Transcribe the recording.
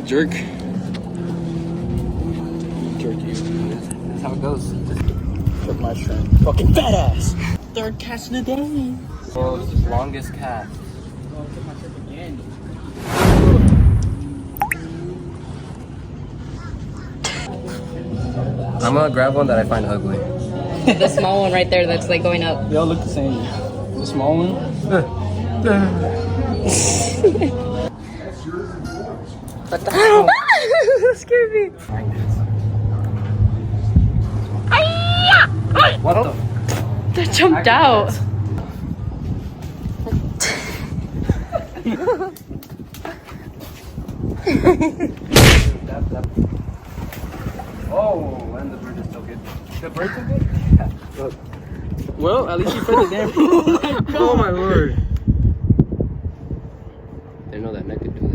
jerk. Jerk you. That's how it goes. Jerk my shrimp. Fucking fat ass. Third cast of the day. World's longest cast. I'm gonna grab one that I find ugly. The small one right there that's like going up. They all look the same. The small one. What the hell? That scared me. What the? That jumped out. Oh, and the bird just took it. The bird took it? Yeah. Well, at least you put it there. Oh my lord.